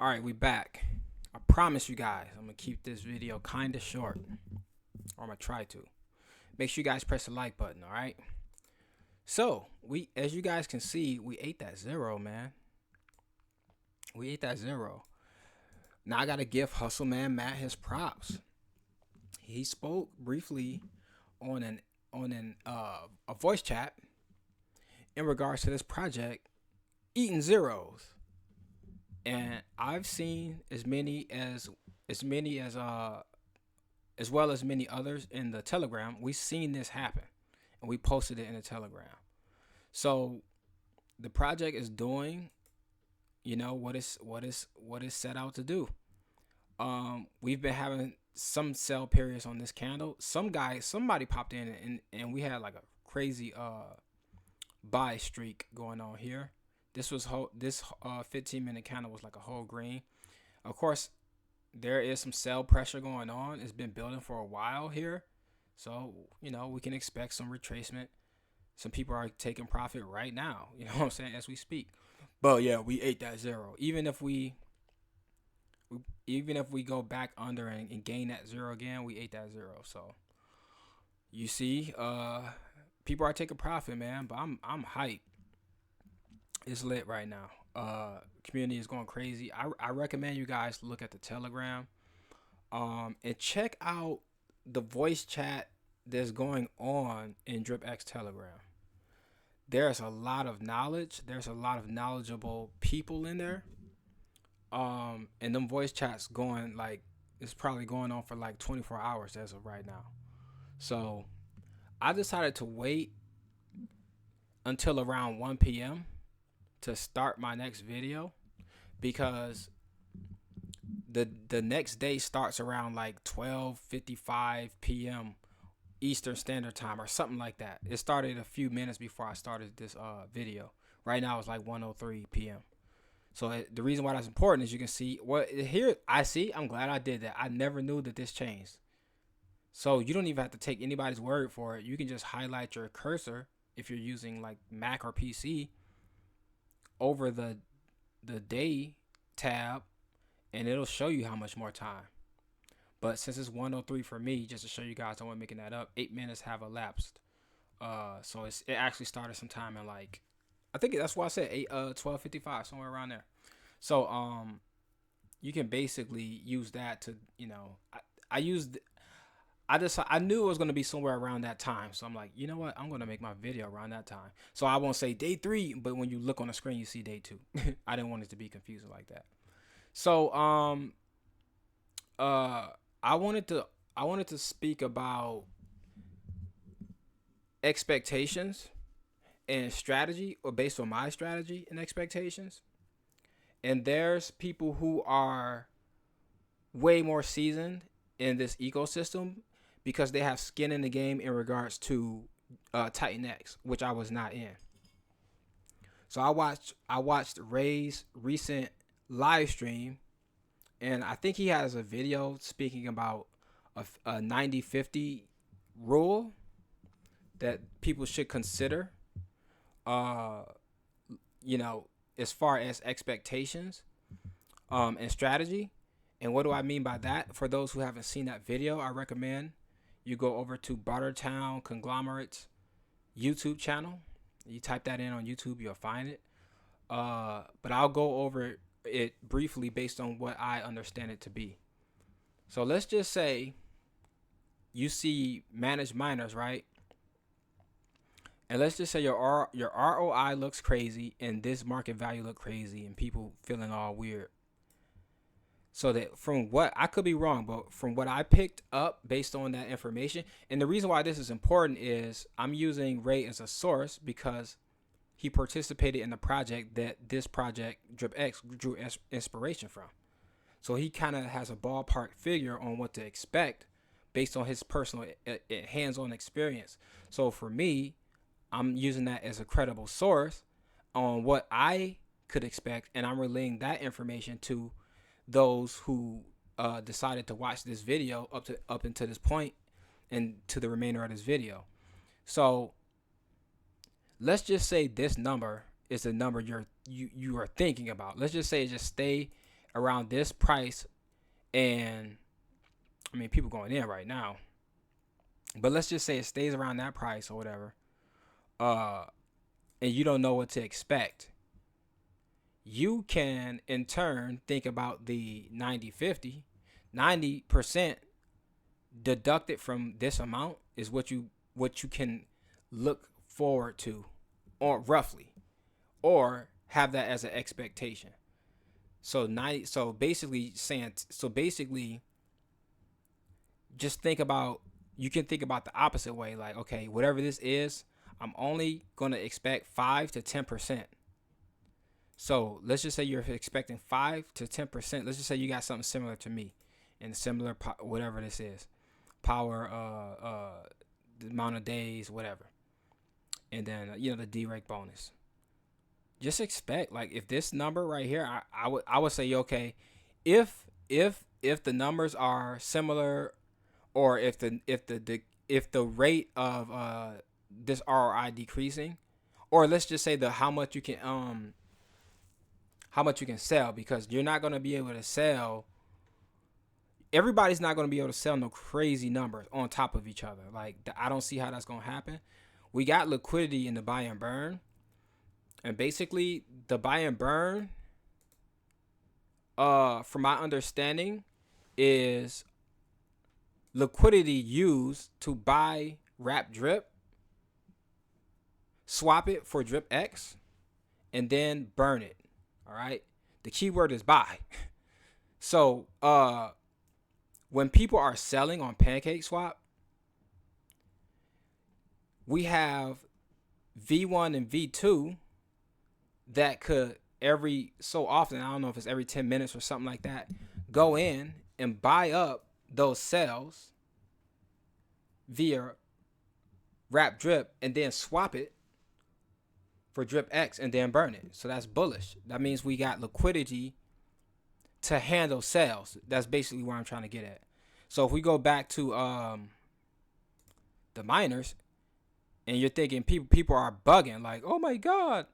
All right, we back. I promise you guys, I'm gonna keep this video kind of short, or I'm gonna try to. Make sure you guys press the like button. All right. So as you guys can see, we ate that zero, man. We ate that zero. Now I gotta give Hustle Man Matt his props. He spoke briefly on a voice chat in regards to this project eating zeros, and I've seen as well as many others in the Telegram. We've seen this happen, and we posted it in the Telegram. So the project is doing, what is set out to do. We've been having some sell periods on this candle. Somebody popped in and we had like a crazy buy streak going on here. This 15-minute candle was like a whole green. Of course, there is some sell pressure going on. It's been building for a while here, so we can expect some retracement. Some people are taking profit right now. You know what I'm saying, as we speak. But yeah, we ate that zero. Even if we go back under and gain that zero again, we ate that zero. So you see, people are taking profit, man. But I'm hyped. It's lit right now. Community is going crazy. I recommend you guys look at the Telegram, and check out the voice chat that's going on in DripX Telegram. There's a lot of knowledge. There's a lot of knowledgeable people in there. And them voice chats going like it's probably going on for like 24 hours as of right now. So I decided to wait until around 1 p.m. to start my next video, because the next day starts around like 12:55 p.m. Eastern Standard Time or something like that. It started a few minutes before I started this video. Right now it's like 1:03 p.m. So the reason why that's important is you can see what here I see. I'm glad I did that. I never knew that this changed. So you don't even have to take anybody's word for it. You can just highlight your cursor if you're using like Mac or PC over the day tab, and it'll show you how much more time. But since it's 1:03 for me, just to show you guys, I wasn't making that up, 8 minutes have elapsed. So it actually started sometime in like, I think that's why I said 12:55, somewhere around there. So you can basically use that to, I knew it was gonna be somewhere around that time. So I'm like, you know what? I'm gonna make my video around that time. So I won't say day 3, but when you look on the screen, you see day 2. I didn't want it to be confusing like that. So I wanted to speak about expectations and strategy, or based on my strategy and expectations. And there's people who are way more seasoned in this ecosystem because they have skin in the game in regards to TitanX, which I was not in. So I watched Ray's recent live stream, and I think he has a video speaking about a 90-50 rule that people should consider. As far as expectations and strategy. And what do I mean by that? For those who haven't seen that video, I recommend you go over to Bartertown Conglomerate's YouTube channel. You type that in on YouTube, you'll find it. But I'll go over it briefly based on what I understand it to be. So let's just say you see managed miners, right? And let's just say your ROI looks crazy and this market value look crazy and people feeling all weird. So that from what I could be wrong, but from what I picked up based on that information, and the reason why this is important is I'm using Ray as a source because he participated in the project that this project DripX drew inspiration from. So he kind of has a ballpark figure on what to expect based on his personal hands-on experience. So for me, I'm using that as a credible source on what I could expect, and I'm relaying that information to those who decided to watch this video up until this point and to the remainder of this video. So let's just say this number is the number you are thinking about. Let's just say just stay around this price, and I mean people going in right now, but let's just say it stays around that price or whatever, uh, and you don't know what to expect, you can in turn think about the 90/50. 90% deducted from this amount is what you can look forward to, or roughly, or have that as an expectation. So 90, so basically just think about, you can think about the opposite way, like, okay, whatever this is, I'm only going to expect 5 to 10%. So let's just say you're expecting 5 to 10%. Let's just say you got something similar to me, and similar whatever this is, power, the amount of days, whatever, and then the direct bonus. Just expect, like, if this number right here, I would say, okay, if the numbers are similar, or if the rate of this ROI decreasing, or let's just say the how much you can sell, because you're not going to be able to sell, everybody's not going to be able to sell no crazy numbers on top of each other. Like, I don't see how that's going to happen. We got liquidity in the buy and burn, and basically the buy and burn, from my understanding, is liquidity used to buy wrap drip, swap it for DripX, and then burn it. All right. The keyword is buy. So when people are selling on PancakeSwap, we have V1 and V2 that could every so often, I don't know if it's every 10 minutes or something like that, go in and buy up those sales via wrap drip, and then swap it for DripX, and then burn it. So that's bullish. That means we got liquidity to handle sales. That's basically where I'm trying to get at. So if we go back to the miners, and you're thinking people are bugging, like, oh my god,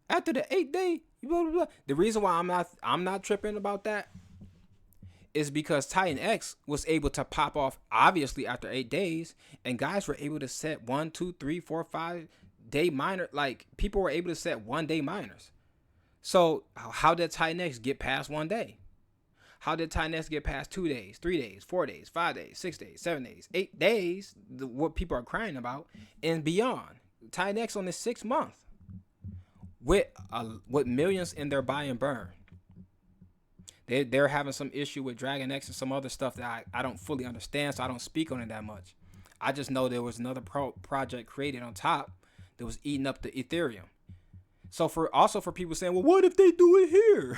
after the 8-day, blah blah blah. The reason why I'm not tripping about that is because TitanX was able to pop off obviously after 8 days, and guys were able to set 1, 2, 3, 4, 5 day miner. Like, people were able to set 1 day miners. So how did TitanX get past 1 day? How did TitanX get past 2 days, 3 days, 4 days, 5 days, 6 days, 7 days, 8 days? What people are crying about and beyond. TitanX on this 6 month with millions in their buy and burn. They're having some issue with DragonX and some other stuff that I don't fully understand, so I don't speak on it that much. I just know there was another project created on top that was eating up the Ethereum. So for people saying, well, what if they do it here?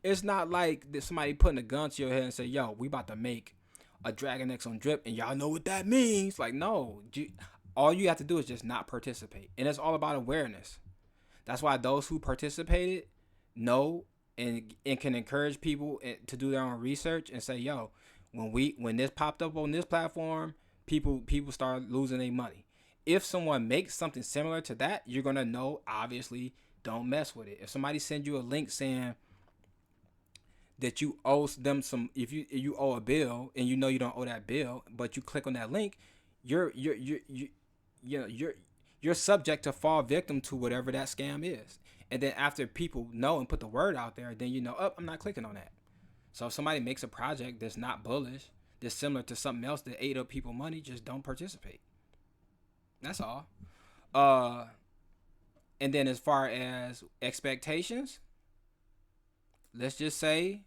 It's not like somebody putting a gun to your head and say, yo, we about to make a DragonX on Drip, and y'all know what that means. Like, no, all you have to do is just not participate. And it's all about awareness. That's why those who participated know and can encourage people to do their own research and say, yo, when this popped up on this platform, people start losing their money. If someone makes something similar to that, you're gonna know, obviously, don't mess with it. If somebody sends you a link saying that you owe them some, if you owe a bill and you know you don't owe that bill, but you click on that link, you're subject to fall victim to whatever that scam is. And then after people know and put the word out there, then you know, oh, I'm not clicking on that. So if somebody makes a project that's not bullish, that's similar to something else that ate up people money, just don't participate. That's all. And then as far as expectations, let's just say,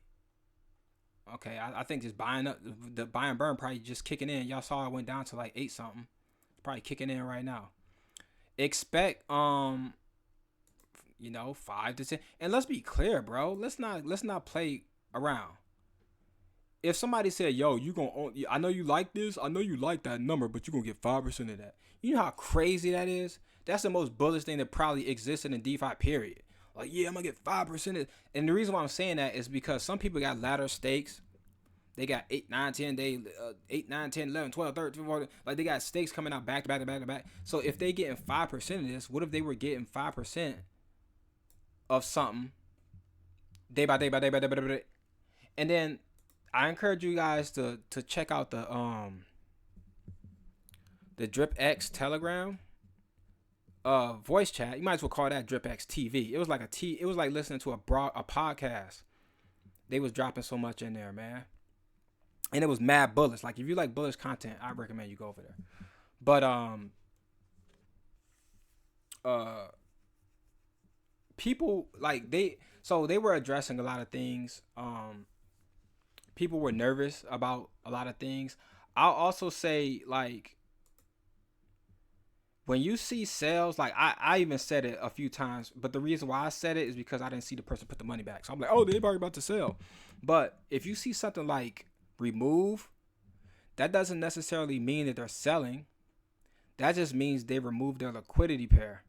okay, I think just buying up, the buy and burn probably just kicking in. Y'all saw it went down to like 8 something. It's probably kicking in right now. Expect 5 to 10. And let's be clear, bro. Let's not play around. If somebody said, yo, you gonna own, I know you like this, I know you like that number, but you're gonna get 5% of that. You know how crazy that is? That's the most bullish thing that probably existed in DeFi, period. Like, yeah, I'm gonna get 5%. And the reason why I'm saying that is because some people got ladder stakes. They got 8, 9, 10 days, 8, 9, 10, 11, 12, 13, 14. Like, they got stakes coming out back to back to back to back. So if they getting 5% of this, what if they were getting 5% of something day by day by day by day by day. And then I encourage you guys to check out the DripX Telegram voice chat. You might as well call that DripX TV. It was like it was like listening to a podcast. They was dropping so much in there, man. And it was mad bullish. Like if you like bullish content, I recommend you go over there. But people like they were addressing a lot of things. People were nervous about a lot of things. I'll also say, like, when you see sales, like I even said it a few times, but the reason why I said it is because I didn't see the person put the money back. So I'm like, oh, they're already about to sell. But if you see something like remove, that doesn't necessarily mean that they're selling. That just means they removed their liquidity pair,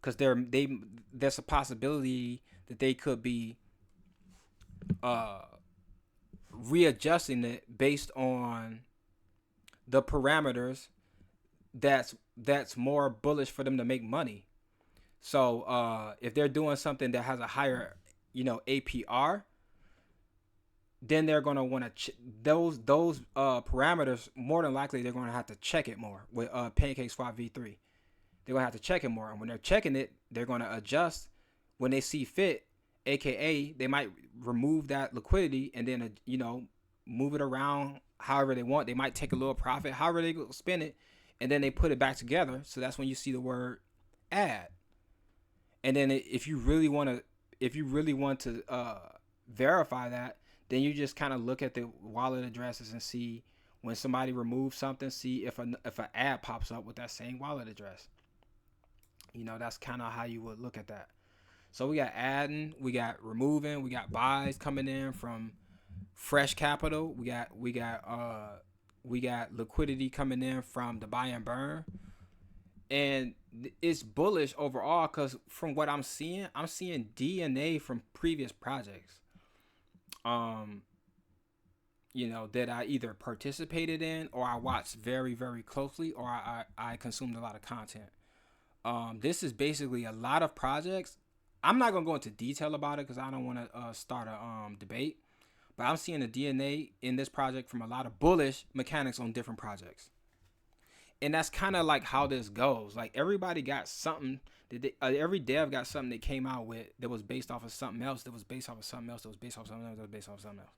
because there's a possibility that they could be readjusting it based on the parameters that's more bullish for them to make money. So if they're doing something that has a higher, APR, then they're gonna want to those parameters. More than likely, they're gonna have to check it more with Pancake Swap V3. They're gonna have to check it more, and when they're checking it, they're gonna adjust when they see fit. AKA, they might remove that liquidity and then move it around however they want. They might take a little profit, however they go spend it, and then they put it back together. So that's when you see the word add. And then if you really want to verify that, then you just kind of look at the wallet addresses and see when somebody removes something, see if an ad pops up with that same wallet address. That's kind of how you would look at that. So we got adding, we got removing, we got buys coming in from fresh capital. We got liquidity coming in from the buy and burn. And it's bullish overall because from what I'm seeing DNA from previous projects. That I either participated in or I watched very, very closely, or I consumed a lot of content. This is basically a lot of projects. I'm not going to go into detail about it because I don't want to start a debate. But I'm seeing the DNA in this project from a lot of bullish mechanics on different projects. And that's kind of like how this goes. Like everybody got something. Every dev got something they came out with that was based off of something else. That was based off of something else. That was based off of something else. That was based off of something else.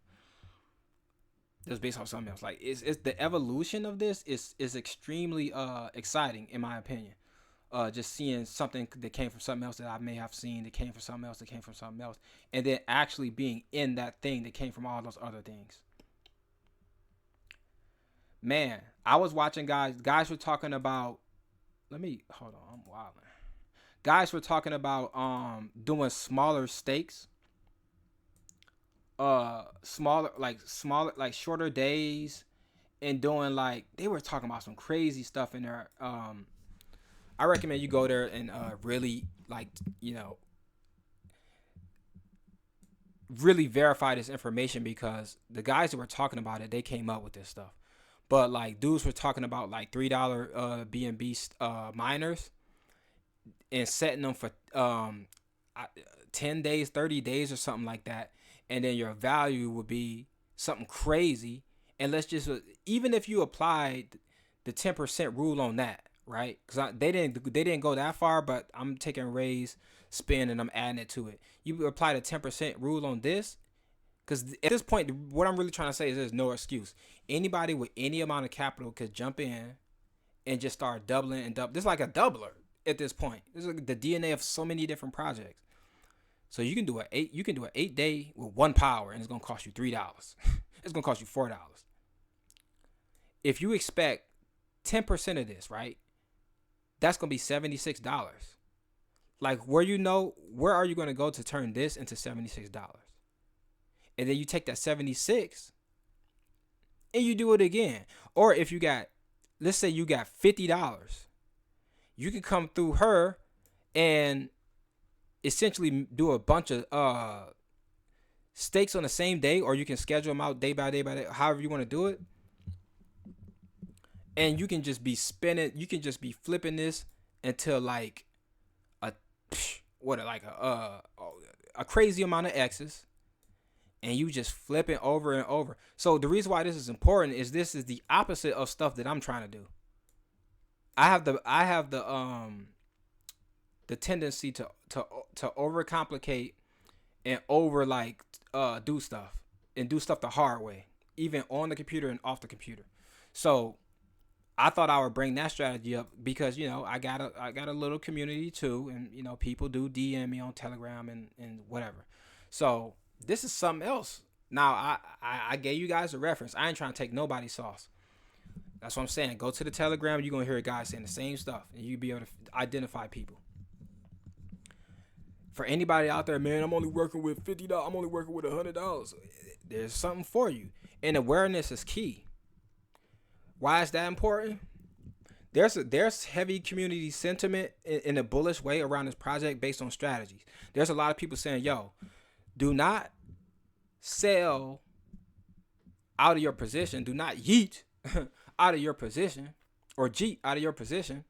That was based off of something else. Like it's the evolution of this is extremely exciting in my opinion. Just seeing something that came from something else that I may have seen that came from something else that came from something else, and then actually being in that thing that came from all those other things. Man, I was watching guys were talking about, hold on, I'm wilding. Guys were talking about doing smaller stakes. Smaller like shorter days, and doing like they were talking about some crazy stuff in there. I recommend you go there and really really verify this information, because the guys that were talking about it, they came up with this stuff. But like dudes were talking about like $3 BNB miners and setting them for 10 days, 30 days or something like that. And then your value would be something crazy. And let's just, even if you applied the 10% rule on that, right? Because they didn't go that far, but I'm taking Ray's spin and I'm adding it to it. You apply the 10% rule on this, because at this point, what I'm really trying to say is there's no excuse. Anybody with any amount of capital could jump in and just start doubling and doubling. This is like a doubler at this point. This is like the DNA of so many different projects. So you can do an 8 day with one power, and it's gonna cost you $3. It's gonna cost you $4. If you expect 10% of this, right? That's gonna be $76. Like where are you gonna go to turn this into $76? And then you take that 76 and you do it again. Or if you got, let's say you got $50, you can come through her and essentially do a bunch of stakes on the same day, or you can schedule them out day by day however you want to do it. And you can just be spinning, you can just be flipping this until like a crazy amount of X's. and you just flipping over and over. So the reason why this is important is this is the opposite of stuff that I'm trying to do. I have the tendency to overcomplicate and over like do stuff and do stuff the hard way, even on the computer and off the computer. So I thought I would bring that strategy up because I got a little community too, and people do DM me on Telegram and whatever. So this is something else. Now I gave you guys a reference. I ain't trying to take nobody's sauce. That's what I'm saying. Go to the Telegram. You're gonna hear guys saying the same stuff, and you'll be able to identify people. For anybody out there, man, I'm only working with $50. I'm only working with $100. There's something for you, and awareness is key. Why is that important? There's heavy community sentiment in a bullish way around this project based on strategies. There's a lot of people saying, yo, do not sell out of your position. Do not yeet out of your position or jeet out of your position,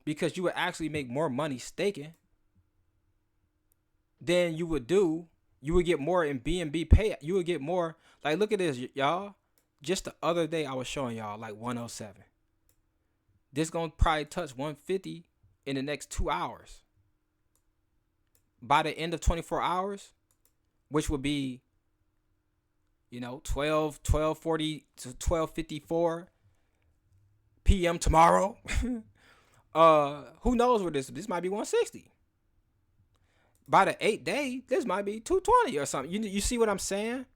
because you would actually make more money staking than you would do. You would get more in BNB pay. You would get more. Like, look at this, y'all. Just the other day, I was showing y'all like 107. This gonna probably touch 150 in the next 2 hours. By the end of 24 hours, which would be, 12:40 to 12:54 p.m. tomorrow. Who knows where this might be 160. By the 8th day, this might be 220 or something. You see what I'm saying?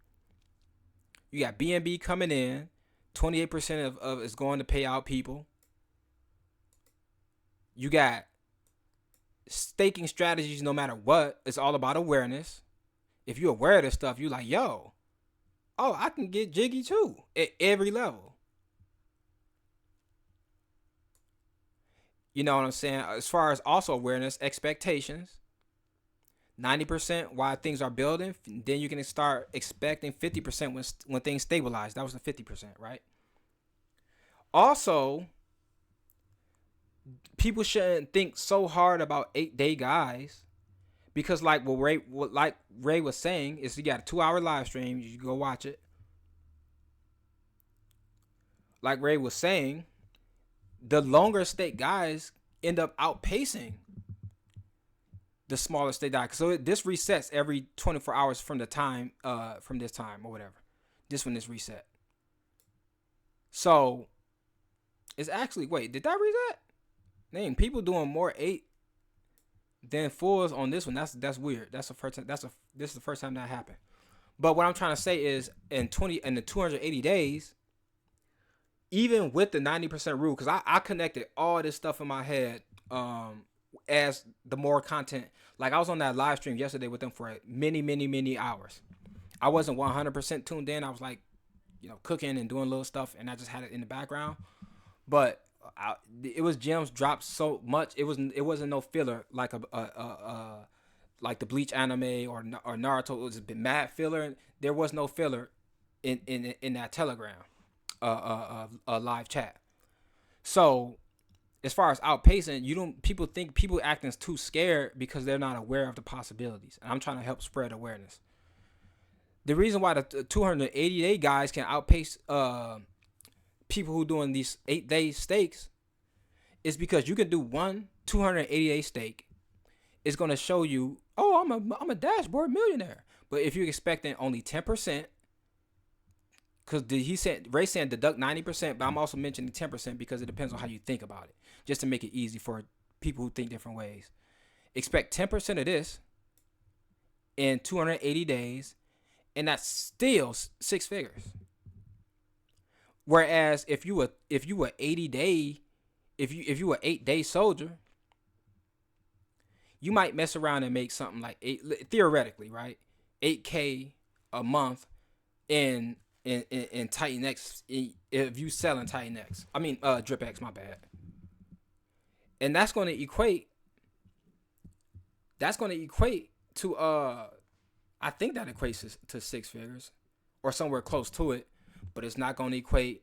You got BNB coming in. 28% of is going to pay out people. You got staking strategies no matter what. It's all about awareness. If you're aware of this stuff, you're like, yo, I can get jiggy too at every level. You know what I'm saying? As far as also awareness, expectations. 90% while things are building, then you can start expecting 50% when things stabilize. That was the 50%, right? Also, people shouldn't think so hard about 8-day guys, because like Ray was saying, is you got a 2-hour live stream. You go watch it. Like Ray was saying, the longer stake guys end up outpacing the smaller stake guys. So this resets every 24 hours from the time, from this time or whatever. This one is reset. So it's actually, wait, did that reset? Dang, people doing more 8 than fulls on this one. That's weird. That's the first time. This is the first time that happened. But what I'm trying to say is in the 280 days, even with the 90% rule, because I connected all this stuff in my head, as the more content, like I was on that live stream yesterday with them for many hours. I wasn't 100% tuned in. I was like, cooking and doing little stuff, and I just had it in the background. But it was gems dropped so much. It wasn't no filler like like the Bleach anime or Naruto. It was a bit mad filler. There was no filler in that Telegram live chat. So as far as outpacing, people acting too scared because they're not aware of the possibilities. And I'm trying to help spread awareness. The reason why the 280-day guys can outpace people who doing these 8-day stakes is because you can do one 280-day stake. It's going to show you, I'm a dashboard millionaire. But if you're expecting only 10%, because Ray said deduct 90%, but I'm also mentioning 10% because it depends on how you think about it, just to make it easy for people who think different ways. Expect 10% of this in 280 days, and that's still 6 figures. Whereas if you were 80-day, if you were 8-day soldier, you might mess around and make something like theoretically, right? 8K a month in TitanX, if you sell in TitanX. I mean DripX, my bad. And that's going to equate to I think that equates to 6 figures or somewhere close to it, but it's not going to equate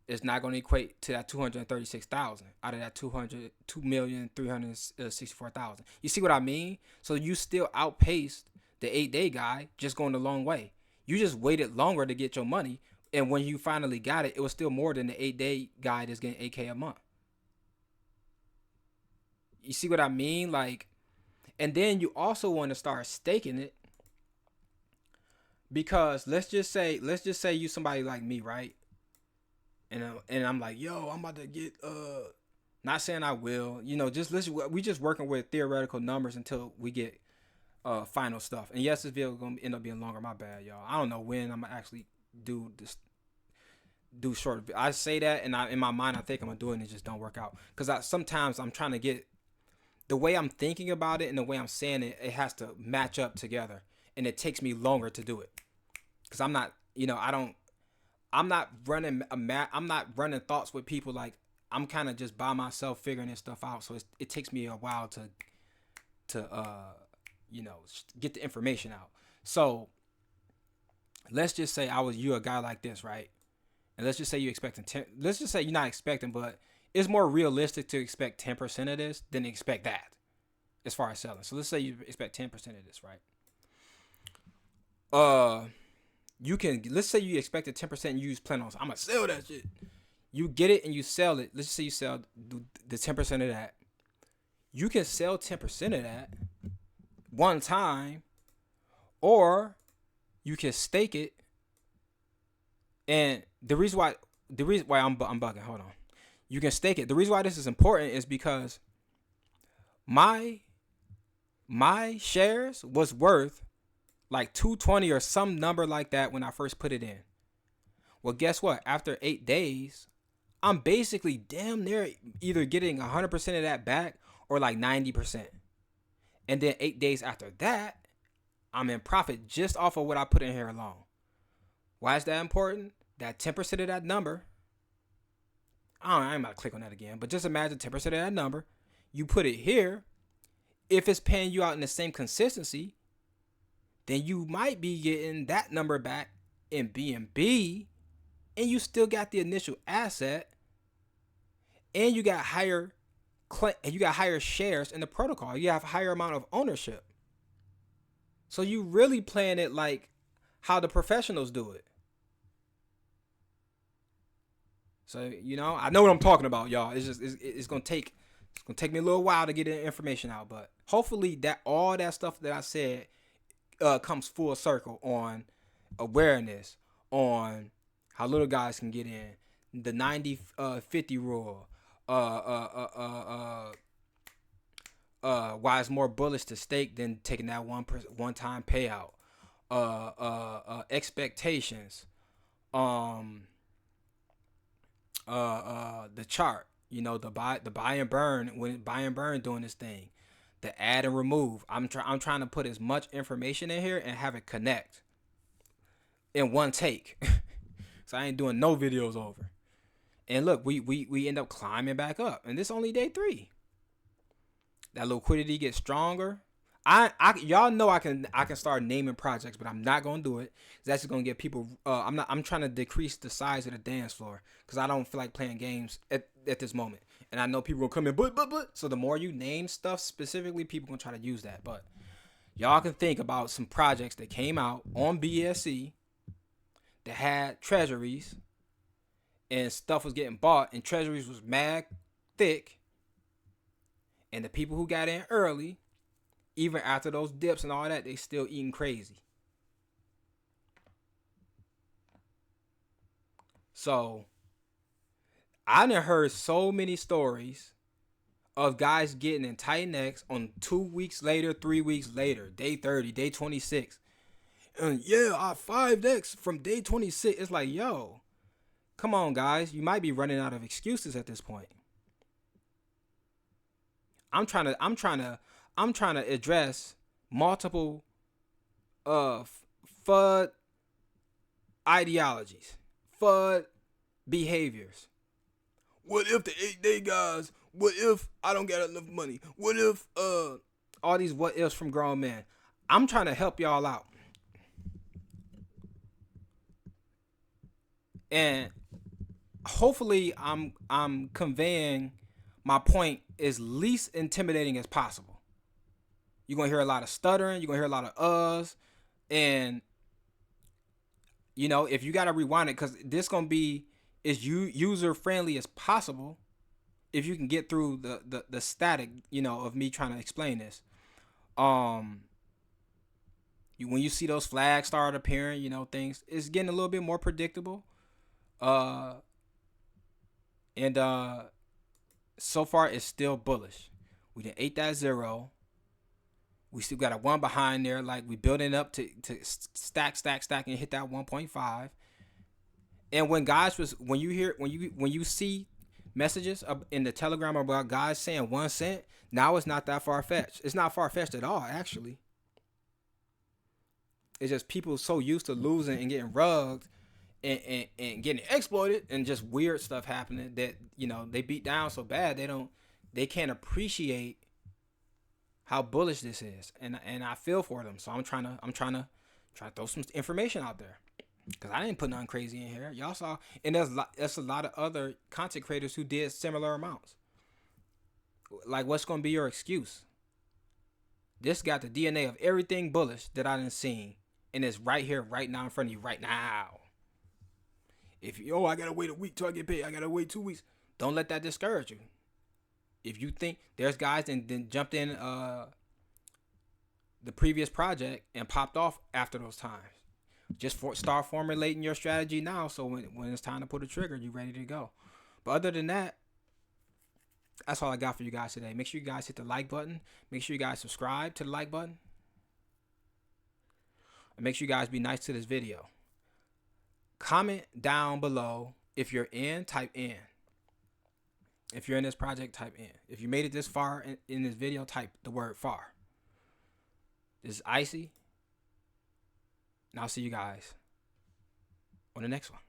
is not going to equate to that 236,000 out of that 2,364,000. You see what I mean? So you still outpaced the 8-day guy just going the long way. You just waited longer to get your money, and when you finally got it, it was still more than the 8-day guy that's getting 8K a month. You see what I mean? Like, and then you also want to start staking it, because let's just say you somebody like me, right? And I'm like, yo, I'm about to get not saying I will, just listen. We just working with theoretical numbers until we get final stuff. And yes, this video is gonna end up being longer. My bad, y'all. I don't know when I'm gonna actually do short. I say that, and in my mind I think I'm gonna do it, and it just don't work out, because sometimes I'm trying to get the way I'm thinking about it and the way I'm saying it, it has to match up together, and it takes me longer to do it, because I'm not, I'm not running I'm not running thoughts with people. Like, I'm kind of just by myself figuring this stuff out, so it takes me a while to get the information out. So let's just say you a guy like this, right? And let's just say you expecting 10. Let's just say you're not expecting, but it's more realistic to expect 10% of this than expect that as far as selling. So let's say you expect 10% of this, right? Let's say you expected 10% and you plan on, I'm gonna sell that shit. You get it and you sell it. Let's just say you sell the 10% of that. You can sell 10% of that one time, or you can stake it. And the reason why I'm bugging, hold on. You can stake it. The reason why this is important is because my shares was worth like 220 or some number like that when I first put it in. Well, guess what? After 8 days, I'm basically damn near either getting 100% of that back or like 90%. And then 8 days after that, I'm in profit just off of what I put in here alone. Why is that important? That 10% of that number, I'm about to click on that again, but just imagine 10% of that number, you put it here. If it's paying you out in the same consistency, then you might be getting that number back in BNB, and you still got the initial asset, and you got higher shares in the protocol. You have a higher amount of ownership. So you really playing it like how the professionals do it. So, I know what I'm talking about, y'all. It's gonna take me a little while to get the information out, but hopefully that all that stuff that I said comes full circle on awareness, on how little guys can get in, the 90-50 rule, why it's more bullish to stake than taking that one-time payout, expectations, the chart, the buy and burn, when buy and burn doing this thing, the add and remove. I'm trying to put as much information in here and have it connect in one take. So I ain't doing no videos over. And look, we end up climbing back up, and this only day 3. That liquidity gets stronger. Y'all know I can start naming projects, but I'm not gonna do it. That's just gonna get people. I'm trying to decrease the size of the dance floor because I don't feel like playing games at this moment. And I know people will come in, but. So the more you name stuff specifically, people gonna try to use that. But y'all can think about some projects that came out on BSC that had treasuries, and stuff was getting bought, and treasuries was mad thick, and the people who got in early, even after those dips and all that, they still eating crazy. So I done heard so many stories of guys getting in TitanX on 2 weeks later, 3 weeks later, day 30, day 26. And yeah, I 5X from day 26. It's like, yo, come on, guys. You might be running out of excuses at this point. I'm trying to address multiple FUD ideologies, FUD behaviors. What if the 8-day guys? What if I don't get enough money? What if all these what ifs from grown men? I'm trying to help y'all out. And hopefully I'm conveying my point as least intimidating as possible. You're gonna hear a lot of stuttering, you're gonna hear a lot of uhs, and you know, if you gotta rewind it, because this gonna be as user friendly as possible. If you can get through the static, you know, of me trying to explain this. When you see those flags start appearing, you know, things it's getting a little bit more predictable. Uh, and so far it's still bullish. We did 8.0. We still got a one behind there, like we building up to stack and hit that 1.5. And when guys was when you see messages in the Telegram about guys saying 1 cent, now it's not that far fetched. It's not far fetched at all, actually. It's just people so used to losing and getting rugged and getting exploited and just weird stuff happening that, you know, they beat down so bad they can't appreciate how bullish this is. And I feel for them. So I'm trying to throw some information out there. Because I didn't put nothing crazy in here. Y'all saw, and there's a lot of other content creators who did similar amounts. Like, what's going to be your excuse? This got the DNA of everything bullish that I done seen. And it's right here, right now in front of you, right now. If you, I got to wait a week till I get paid. I got to wait 2 weeks. Don't let that discourage you. If you think there's guys that then jumped in the previous project and popped off after those times. Just start formulating your strategy now, so when it's time to pull the trigger, you're ready to go. But other than that, that's all I got for you guys today. Make sure you guys hit the like button. Make sure you guys subscribe to the like button. And make sure you guys be nice to this video. Comment down below if you're in, type in. If you're in this project, type in. If you made it this far in this video, type the word far. This is Icy. And I'll see you guys on the next one.